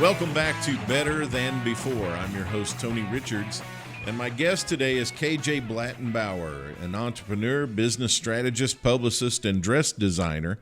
Welcome back to Better Than Before. I'm your host, Tony Richards, and my guest today is KJ Blattenbauer, an entrepreneur, business strategist, publicist, and dress designer.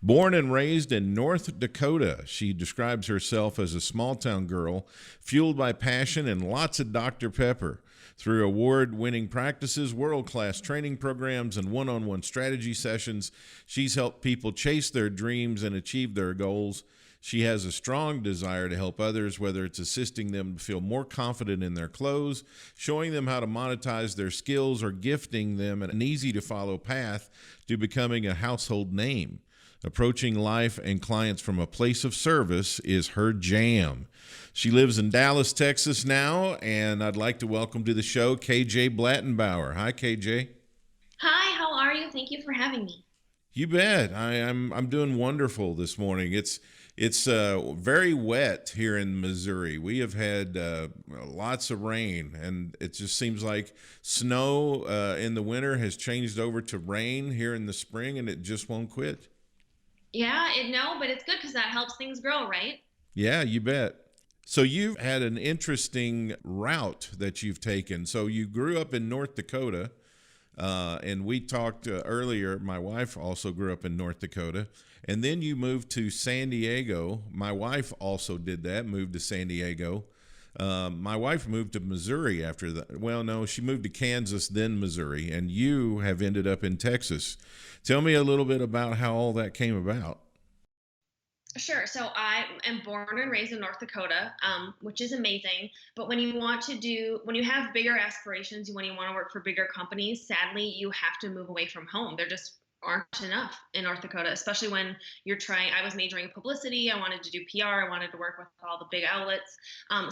Born and raised in North Dakota, she describes herself as a small-town girl fueled by passion and lots of Dr. Pepper. Through award-winning practices, world-class training programs, and one-on-one strategy sessions, she's helped people chase their dreams and achieve their goals. She has a strong desire to help others, whether it's assisting them to feel more confident in their clothes, showing them how to monetize their skills, or gifting them an easy-to-follow path to becoming a household name. Approaching life and clients from a place of service is her jam. She lives in Dallas, Texas now, and I'd like to welcome to the show KJ Blattenbauer. Hi, KJ. Hi, how are you? Thank you for having me. You bet. I'm doing wonderful this morning. It's very wet here in Missouri. We have had lots of rain, and it just seems like snow in the winter has changed over to rain here in the spring, and it just won't quit. Yeah, but it's good because that helps things grow, right? Yeah, you bet. So you've had an interesting route that you've taken. So you grew up in North Dakota, and we talked earlier. My wife also grew up in North Dakota, and then you moved to San Diego. My wife also did that, moved to San Diego. My wife moved to Missouri after that. Well, no, she moved to Kansas, then Missouri, and you have ended up in Texas. Tell me a little bit about how all that came about. Sure. So I am born and raised in North Dakota, which is amazing. But when you have bigger aspirations, when you want to work for bigger companies, sadly, you have to move away from home. There just aren't enough in North Dakota, especially when I was majoring in publicity. I wanted to do PR. I wanted to work with all the big outlets.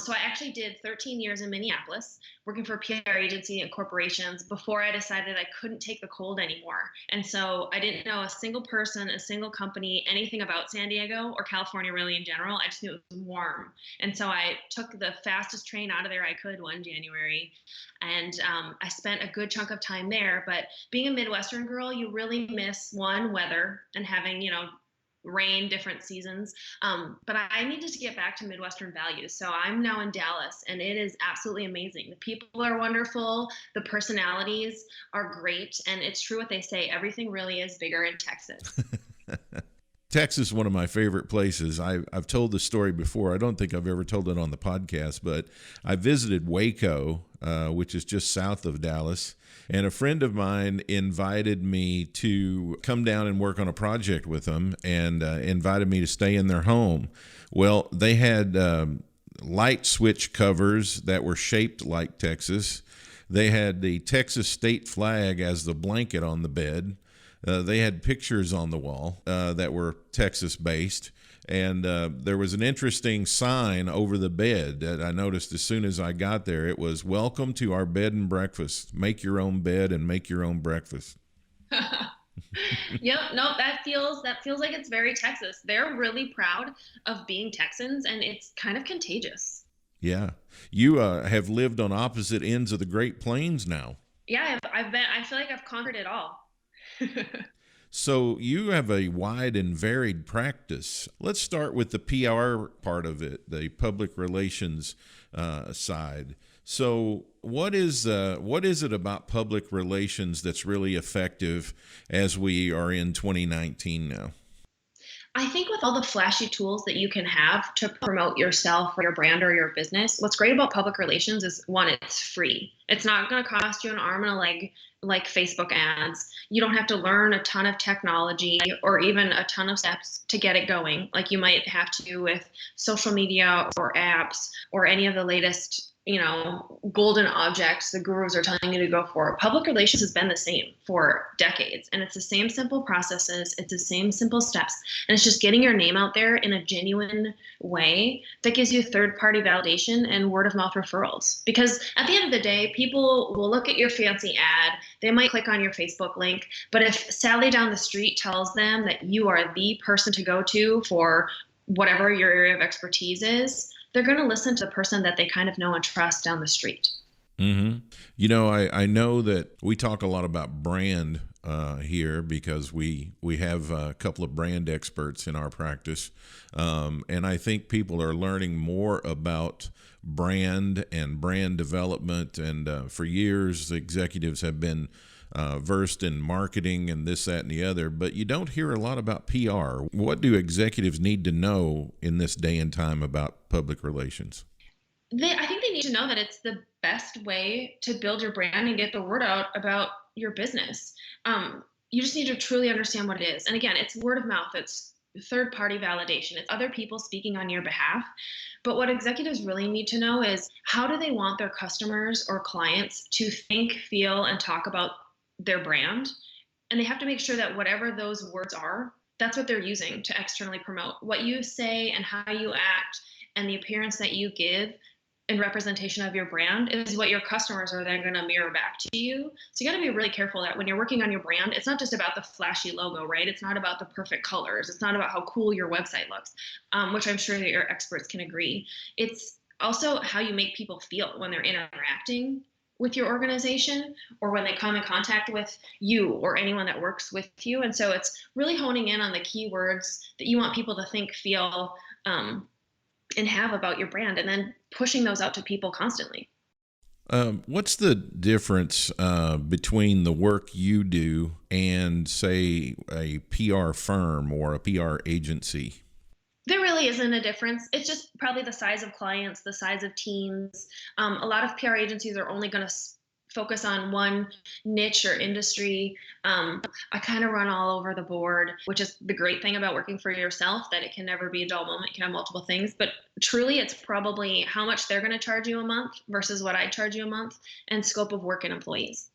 So I actually did 13 years in Minneapolis, working for a PR agency and corporations before I decided I couldn't take the cold anymore. And so I didn't know a single person, a single company, anything about San Diego or California really in general. I just knew it was warm. And so I took the fastest train out of there I could one January. And I spent a good chunk of time there. But being a Midwestern girl, you really miss weather and having, rain different seasons. But I needed to get back to Midwestern values. So I'm now in Dallas, and it is absolutely amazing. The people are wonderful. The personalities are great. And it's true what they say. Everything really is bigger in Texas. Texas is one of my favorite places. I've told the story before. I don't think I've ever told it on the podcast, but I visited Waco, which is just south of Dallas, and a friend of mine invited me to come down and work on a project with them, and invited me to stay in their home. Well, they had light switch covers that were shaped like Texas. They had the Texas state flag as the blanket on the bed. They had pictures on the wall that were Texas-based, and there was an interesting sign over the bed that I noticed as soon as I got there. It was, "Welcome to our bed and breakfast. Make your own bed and make your own breakfast." Yep, no, that feels like it's very Texas. They're really proud of being Texans, and it's kind of contagious. Yeah. You have lived on opposite ends of the Great Plains now. Yeah, I feel like I've conquered it all. So you have a wide and varied practice. Let's start with the PR part of it, the public relations side. So what is it about public relations that's really effective as we are in 2019 now? I think with all the flashy tools that you can have to promote yourself or your brand or your business, what's great about public relations is, one, it's free. It's not going to cost you an arm and a leg like Facebook ads. You don't have to learn a ton of technology or even a ton of steps to get it going, like you might have to with social media or apps or any of the latest golden objects the gurus are telling you to go for. Public relations has been the same for decades, and it's the same simple processes, it's the same simple steps, and it's just getting your name out there in a genuine way that gives you third-party validation and word-of-mouth referrals. Because at the end of the day, people will look at your fancy ad, they might click on your Facebook link, but if Sally down the street tells them that you are the person to go to for whatever your area of expertise is, they're going to listen to the person that they kind of know and trust down the street. Mm-hmm. I know that we talk a lot about brand here because we have a couple of brand experts in our practice, and I think people are learning more about brand and brand development. And for years, executives have been versed in marketing and this, that, and the other, but you don't hear a lot about PR. What do executives need to know in this day and time about public relations? I think they need to know that it's the best way to build your brand and get the word out about your business. You just need to truly understand what it is. And again, it's word of mouth, it's third party validation, it's other people speaking on your behalf. But what executives really need to know is, how do they want their customers or clients to think, feel, and talk about their brand? And they have to make sure that whatever those words are, that's what they're using to externally promote. What you say and how you act and the appearance that you give and representation of your brand is what your customers are then going to mirror back to you. So you got to be really careful that when you're working on your brand, it's not just about the flashy logo, right? It's not about the perfect colors. It's not about how cool your website looks, which I'm sure that your experts can agree. It's also how you make people feel when they're interacting with your organization or when they come in contact with you or anyone that works with you. And so it's really honing in on the keywords that you want people to think, feel, and have about your brand, and then pushing those out to people constantly. What's the difference between the work you do and, say, a PR firm or a PR agency? There really isn't a difference. It's just probably the size of clients, the size of teams. A lot of PR agencies are only going to focus on one niche or industry. I kind of run all over the board, which is the great thing about working for yourself, that it can never be a dull moment. You can have multiple things, but truly it's probably how much they're going to charge you a month versus what I charge you a month, and scope of work and employees.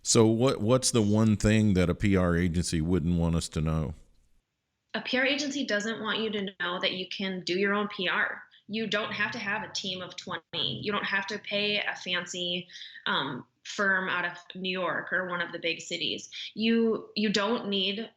So what's the one thing that a PR agency wouldn't want us to know? A PR agency doesn't want you to know that you can do your own PR. You don't have to have a team of 20. You don't have to pay a fancy firm out of New York or one of the big cities. You don't need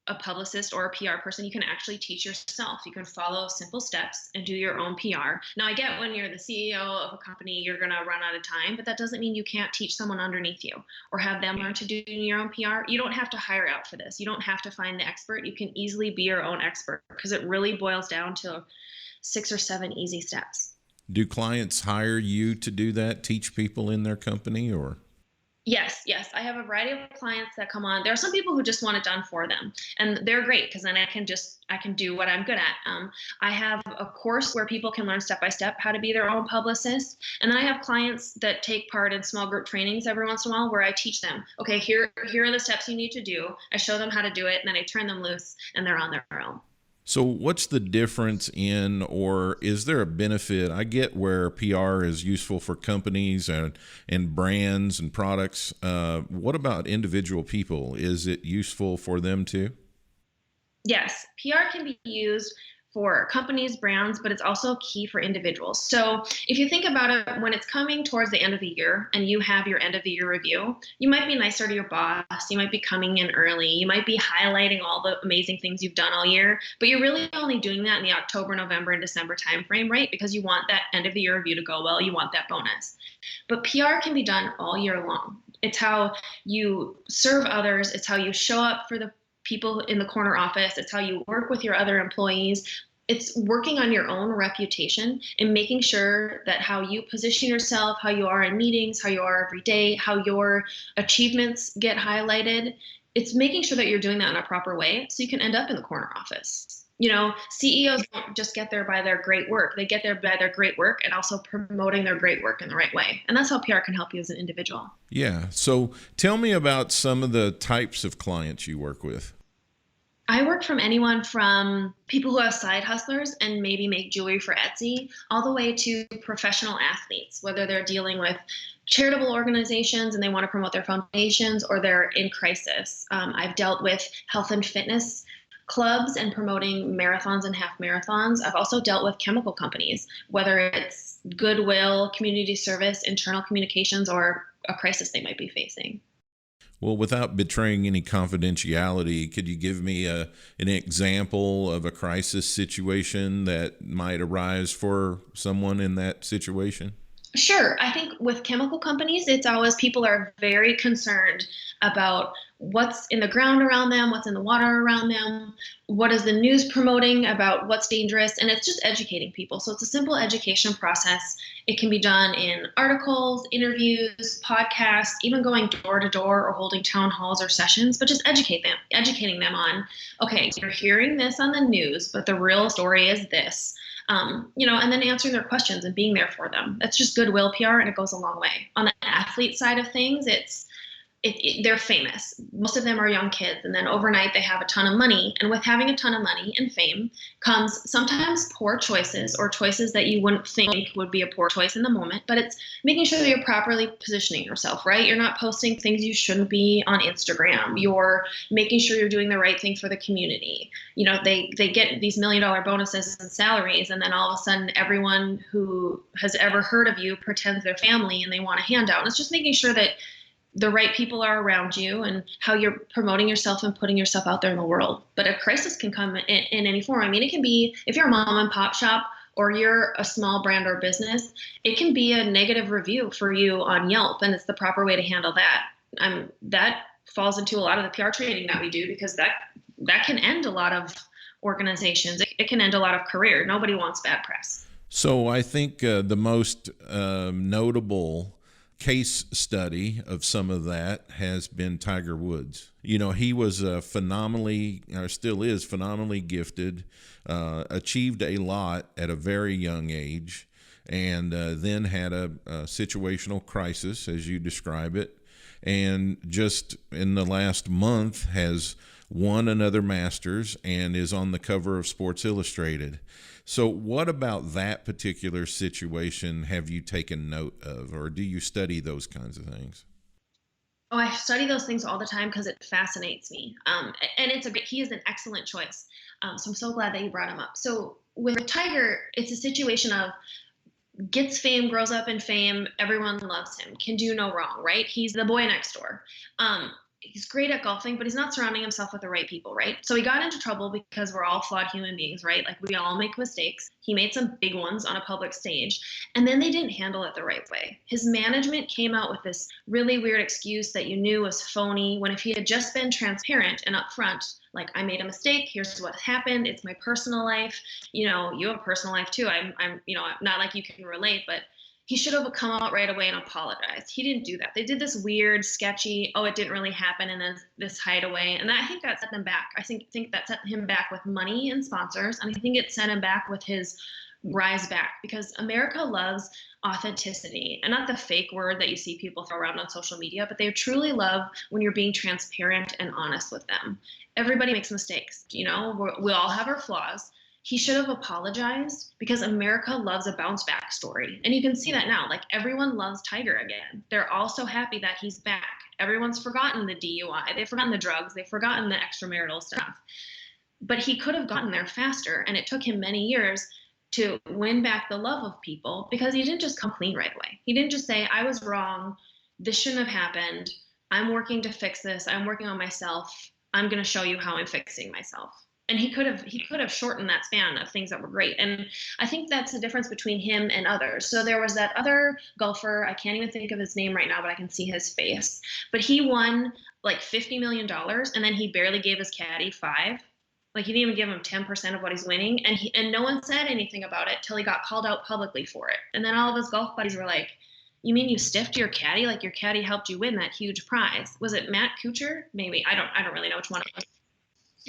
a publicist or a PR person. You can actually teach yourself. You can follow simple steps and do your own PR. Now, I get when you're the CEO of a company, you're going to run out of time, but that doesn't mean you can't teach someone underneath you or have them learn to do your own PR. You don't have to hire out for this. You don't have to find the expert. You can easily be your own expert, because it really boils down to 6 or 7 easy steps. Do clients hire you to do that, teach people in their company, or? Yes. I have a variety of clients that come on. There are some people who just want it done for them, and they're great because then I can do what I'm good at. I have a course where people can learn step by step how to be their own publicist, and then I have clients that take part in small group trainings every once in a while where I teach them, okay, here are the steps you need to do. I show them how to do it, and then I turn them loose, and they're on their own. So what's the difference in, or is there a benefit? I get where PR is useful for companies and brands and products. What about individual people? Is it useful for them too? Yes, PR can be used for companies, brands, but it's also key for individuals. So if you think about it, when it's coming towards the end of the year and you have your end of the year review, you might be nicer to your boss. You might be coming in early. You might be highlighting all the amazing things you've done all year, but you're really only doing that in the October, November, and December timeframe, right? Because you want that end of the year review to go well. You want that bonus. But PR can be done all year long. It's how you serve others. It's how you show up for the people in the corner office. It's how you work with your other employees. It's working on your own reputation and making sure that how you position yourself, how you are in meetings, how you are every day, how your achievements get highlighted. It's making sure that you're doing that in a proper way so you can end up in the corner office. You know, CEOs don't just get there by their great work. They get there by their great work and also promoting their great work in the right way. And that's how PR can help you as an individual. Yeah. So tell me about some of the types of clients you work with. I work from anyone from people who have side hustlers and maybe make jewelry for Etsy, all the way to professional athletes, whether they're dealing with charitable organizations and they want to promote their foundations, or they're in crisis. I've dealt with health and fitness clubs and promoting marathons and half marathons. I've also dealt with chemical companies, whether it's goodwill, community service, internal communications, or a crisis they might be facing. Well, without betraying any confidentiality, could you give me an example of a crisis situation that might arise for someone in that situation? Sure. I think with chemical companies, it's always people are very concerned about what's in the ground around them, what's in the water around them, what is the news promoting about what's dangerous, and it's just educating people. So it's a simple education process. It can be done in articles, interviews, podcasts, even going door to door or holding town halls or sessions, but just educating them on, okay, you're hearing this on the news, but the real story is this. And then answering their questions and being there for them. That's just goodwill PR, and it goes a long way. On the athlete side of things, they're famous. Most of them are young kids, and then overnight they have a ton of money. And with having a ton of money and fame comes sometimes poor choices, or choices that you wouldn't think would be a poor choice in the moment. But it's making sure that you're properly positioning yourself, right? You're not posting things you shouldn't be on Instagram. You're making sure you're doing the right thing for the community. They get these $1 million bonuses and salaries, and then all of a sudden everyone who has ever heard of you pretends they're family and they want a handout. And it's just making sure that the right people are around you and how you're promoting yourself and putting yourself out there in the world. But a crisis can come in any form. I mean, it can be if you're a mom and pop shop or you're a small brand or business, it can be a negative review for you on Yelp, and it's the proper way to handle that. That falls into a lot of the PR training that we do, because that can end a lot of organizations. It can end a lot of career. Nobody wants bad press. So I think the most notable case study of some of that has been Tiger Woods. He was still is phenomenally gifted, achieved a lot at a very young age, and then had a situational crisis, as you describe it, and just in the last month has won another Masters and is on the cover of Sports Illustrated. So what about that particular situation have you taken note of, or do you study those kinds of things? Oh, I study those things all the time because it fascinates me. And he is an excellent choice. So I'm so glad that you brought him up. So with Tiger, it's a situation of gets fame, grows up in fame, everyone loves him, can do no wrong, right? He's the boy next door. He's great at golfing, but he's not surrounding himself with the right people, right? So he got into trouble because we're all flawed human beings, right? Like, we all make mistakes. He made some big ones on a public stage, and then they didn't handle it the right way. His management came out with this really weird excuse that you knew was phony, when if he had just been transparent and upfront, like, I made a mistake, here's what happened, it's my personal life, you have a personal life too. I'm not like you can relate, but he should have come out right away and apologized. He didn't do that. They did this weird, sketchy, it didn't really happen, and then this hideaway. And I think that set them back. I think that set him back with money and sponsors, and I think it set him back with his rise back, because America loves authenticity, and not the fake word that you see people throw around on social media, but they truly love when you're being transparent and honest with them. Everybody makes mistakes. We all have our flaws. He should have apologized, because America loves a bounce back story. And you can see that now. Like, everyone loves Tiger again. They're all so happy that he's back. Everyone's forgotten the DUI. They've forgotten the drugs. They've forgotten the extramarital stuff. But he could have gotten there faster. And it took him many years to win back the love of people, because he didn't just come clean right away. He didn't just say, I was wrong. This shouldn't have happened. I'm working to fix this. I'm working on myself. I'm going to show you how I'm fixing myself. And he could have shortened that span of things that were great. And I think that's the difference between him and others. So there was that other golfer, I can't even think of his name right now, but I can see his face. But he won like $50 million, and then he barely gave his caddy $5. Like, he didn't even give him 10% of what he's winning. And no one said anything about it till he got called out publicly for it. And then all of his golf buddies were like, you mean you stiffed your caddy? Like, your caddy helped you win that huge prize. Was it Matt Kuchar? Maybe. I don't really know which one it was.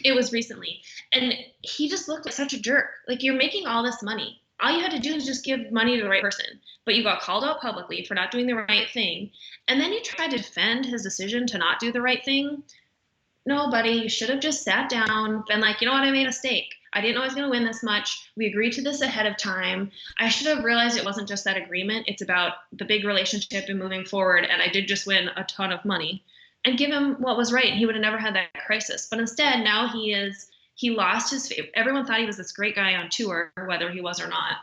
It was recently. And he just looked like such a jerk. Like, you're making all this money. All you had to do is just give money to the right person. But you got called out publicly for not doing the right thing. And then you tried to defend his decision to not do the right thing. No, buddy, you should have just sat down, been like, you know what, I made a mistake. I didn't know I was going to win this much. We agreed to this ahead of time. I should have realized it wasn't just that agreement. It's about the big relationship and moving forward. And I did just win a ton of money. And give him what was right. He would have never had that crisis. But instead, now he lost his favorite. Everyone thought he was this great guy on tour, whether he was or not.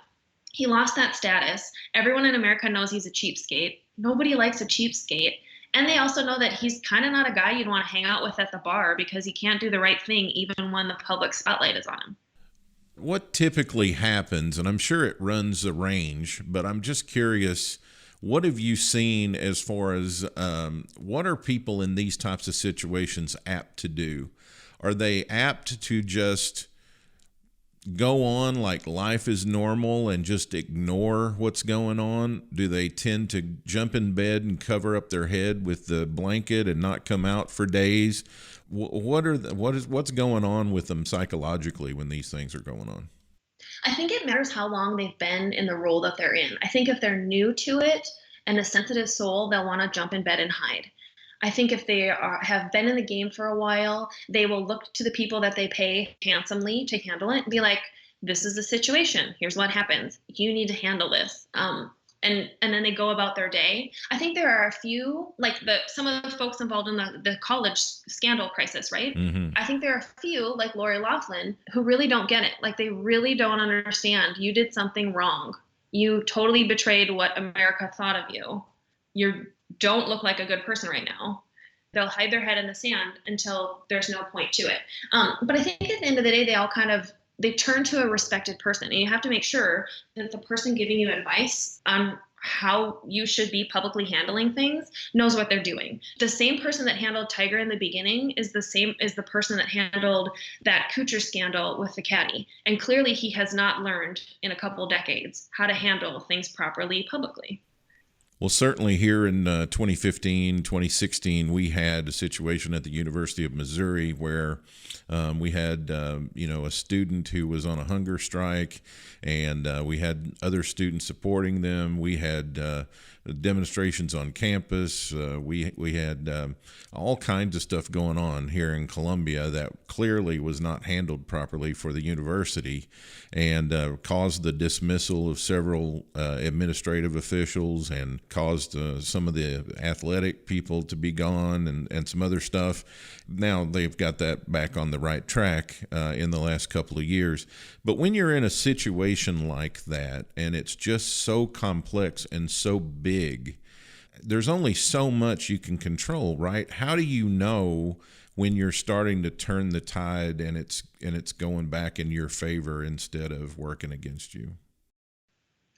He lost that status. Everyone in America knows he's a cheapskate. Nobody likes a cheapskate. And they also know that he's kind of not a guy you'd want to hang out with at the bar, because he can't do the right thing even when the public spotlight is on him. what typically happens, and I'm sure it runs the range, but I'm just curious, what have you seen as far as what are people in these types of situations apt to do? Are they apt to just go on like life is normal and just ignore what's going on? Do they tend to jump in bed and cover up their head with the blanket and not come out for days? What's going on with them psychologically when these things are going on? I think it matters how long they've been in the role that they're in. I think if they're new to it and a sensitive soul, they'll want to jump in bed and hide. I think if they have been in the game for a while, they will look to the people that they pay handsomely to handle it and be like, this is the situation. Here's what happens. You need to handle this. And then they go about their day. I think there are a few, like some of the folks involved in the college scandal crisis, right? Mm-hmm. I think there are a few, like Lori Loughlin, who really don't get it. Like, they really don't understand. You did something wrong. You totally betrayed what America thought of you. You don't look like a good person right now. They'll hide their head in the sand until there's no point to it. But I think at the end of the day, they turn to a respected person, and you have to make sure that the person giving you advice on how you should be publicly handling things knows what they're doing. The same person that handled Tiger in the beginning is the same as the person that handled that Kuchar scandal with the caddy. And clearly he has not learned in a couple decades how to handle things properly publicly. Well, certainly here in 2015, 2016, we had a situation at the University of Missouri where we had, a student who was on a hunger strike, and we had other students supporting them. We had demonstrations on campus. We had all kinds of stuff going on here in Columbia that clearly was not handled properly for the university, and caused the dismissal of several administrative officials, and caused some of the athletic people to be gone, and some other stuff. Now they've got that back on the right track in the last couple of years. But when you're in a situation like that, and it's just so complex and so big, there's only so much you can control, right? How do you know when you're starting to turn the tide and it's going back in your favor instead of working against you?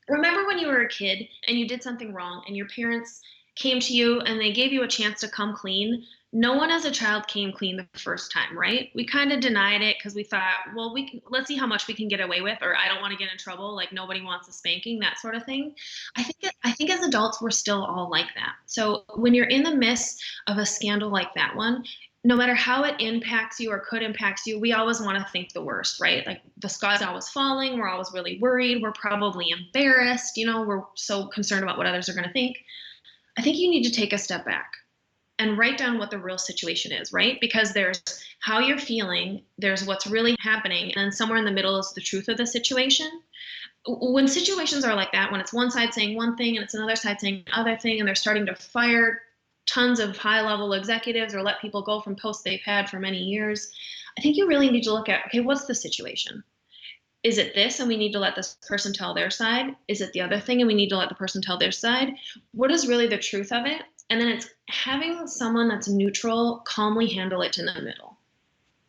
Remember when you were a kid and you did something wrong and your parents came to you and they gave you a chance to come clean? No one as a child came clean the first time, right? We kind of denied it because we thought, well, let's see how much we can get away with, or I don't want to get in trouble, like nobody wants a spanking, that sort of thing. I think as adults, we're still all like that. So when you're in the midst of a scandal like that one, no matter how it impacts you or could impact you, we always want to think the worst, right? Like, the sky's always falling. We're always really worried. We're probably embarrassed. We're so concerned about what others are going to think. I think you need to take a step back and write down what the real situation is, right? Because there's how you're feeling, there's what's really happening, and then somewhere in the middle is the truth of the situation. When situations are like that, when it's one side saying one thing and it's another side saying another thing, and they're starting to fire tons of high-level executives or let people go from posts they've had for many years, I think you really need to look at, okay, what's the situation? Is it this and we need to let this person tell their side? Is it the other thing and we need to let the person tell their side? What is really the truth of it? And then it's having someone that's neutral calmly handle it in the middle.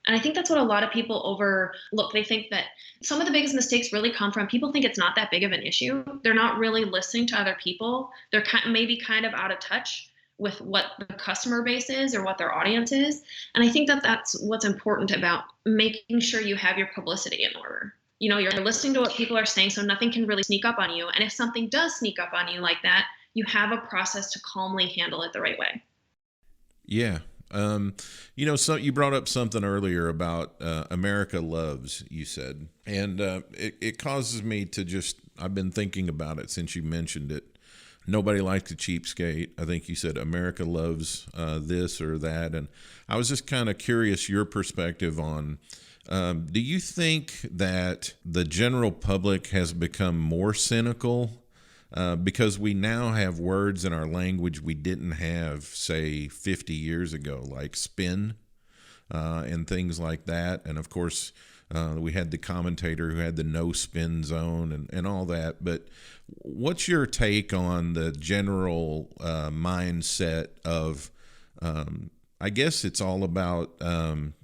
And I think that's what a lot of people overlook. They think that some of the biggest mistakes really come from people think it's not that big of an issue. They're not really listening to other people. They're maybe kind of out of touch with what the customer base is or what their audience is. And I think that that's what's important about making sure you have your publicity in order. You're listening to what people are saying so nothing can really sneak up on you. And if something does sneak up on you like that, you have a process to calmly handle it the right way. Yeah. So you brought up something earlier about America loves, you said, and it causes me to I've been thinking about it since you mentioned it. Nobody likes a cheapskate. I think you said America loves this or that. And I was just kind of curious your perspective on, do you think that the general public has become more cynical because we now have words in our language we didn't have, say, 50 years ago, like spin and things like that? And of course, we had the commentator who had the no spin zone and all that. But what's your take on the general mindset of I guess it's all about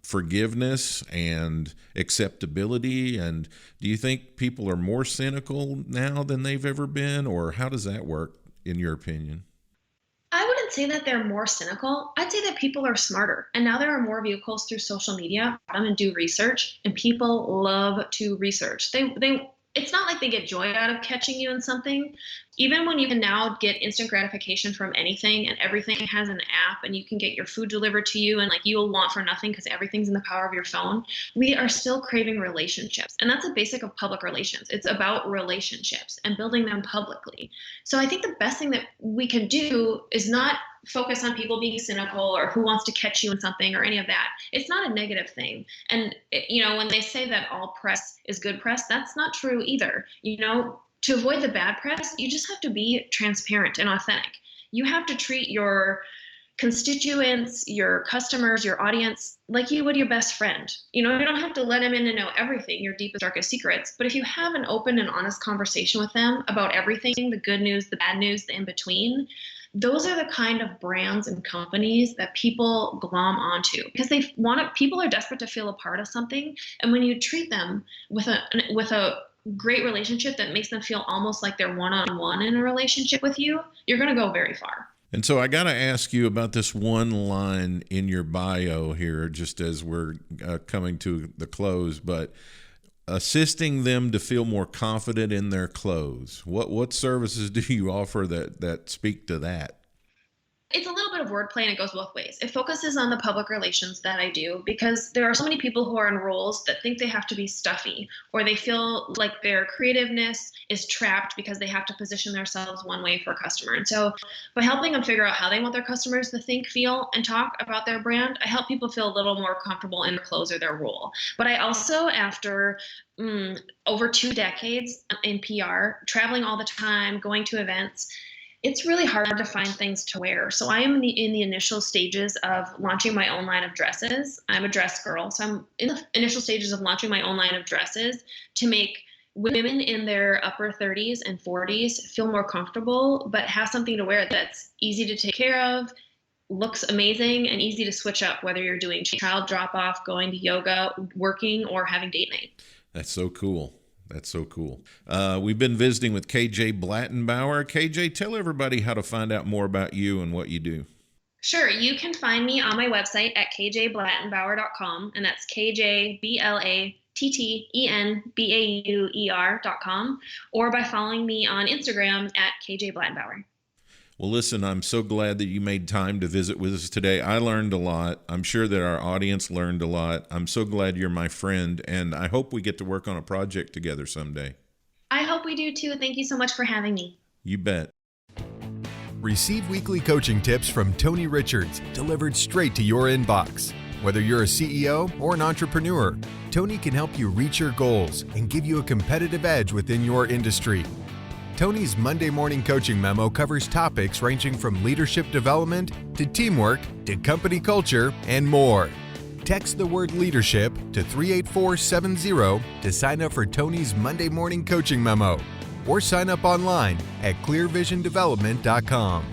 forgiveness and acceptability. And do you think people are more cynical now than they've ever been, or how does that work in your opinion? I wouldn't say that they're more cynical. I'd say that people are smarter. And now there are more vehicles through social media and do research, and people love to research. They it's not like they get joy out of catching you in something. Even when you can now get instant gratification from anything and everything has an app and you can get your food delivered to you and like you will want for nothing because everything's in the power of your phone, we are still craving relationships. And that's a basic of public relations. It's about relationships and building them publicly. So I think the best thing that we can do is not focus on people being cynical or who wants to catch you in something or any of that. It's not a negative thing. And, when they say that all press is good press, that's not true either. To avoid the bad press, you just have to be transparent and authentic. You have to treat your constituents, your customers, your audience, like you would your best friend. You don't have to let them in to know everything, your deepest, darkest secrets. But if you have an open and honest conversation with them about everything, the good news, the bad news, the in-between, those are the kind of brands and companies that people glom onto because people are desperate to feel a part of something. And when you treat them with a great relationship that makes them feel almost like they're one-on-one in a relationship with you, you're going to go very far. And so I got to ask you about this one line in your bio here, just as we're coming to the close, but assisting them to feel more confident in their clothes. What services do you offer that speak to that? It's a little bit of wordplay and it goes both ways. It focuses on the public relations that I do because there are so many people who are in roles that think they have to be stuffy or they feel like their creativeness is trapped because they have to position themselves one way for a customer. And so by helping them figure out how they want their customers to think, feel, and talk about their brand, I help people feel a little more comfortable in their clothes or their role. But I also, after over 2 decades in PR, traveling all the time, going to events, it's really hard to find things to wear. So I am in the initial stages of launching my own line of dresses. I'm a dress girl. So I'm in the initial stages of launching my own line of dresses to make women in their upper 30s and 40s feel more comfortable, but have something to wear that's easy to take care of, looks amazing, and easy to switch up, whether you're doing child drop off, going to yoga, working, or having date night. That's so cool. That's so cool. We've been visiting with KJ Blattenbauer. KJ, tell everybody how to find out more about you and what you do. Sure. You can find me on my website at kjblattenbauer.com, and that's KJBlattenbauer.com, or by following me on Instagram at KJ Blattenbauer. Well, listen, I'm so glad that you made time to visit with us today. I learned a lot. I'm sure that our audience learned a lot. I'm so glad you're my friend, and I hope we get to work on a project together someday. I hope we do too. Thank you so much for having me. You bet. Receive weekly coaching tips from Tony Richards, delivered straight to your inbox. Whether you're a CEO or an entrepreneur, Tony can help you reach your goals and give you a competitive edge within your industry. Tony's Monday morning coaching memo covers topics ranging from leadership development to teamwork to company culture and more. Text the word leadership to 38470 to sign up for Tony's Monday morning coaching memo, or sign up online at clearvisiondevelopment.com.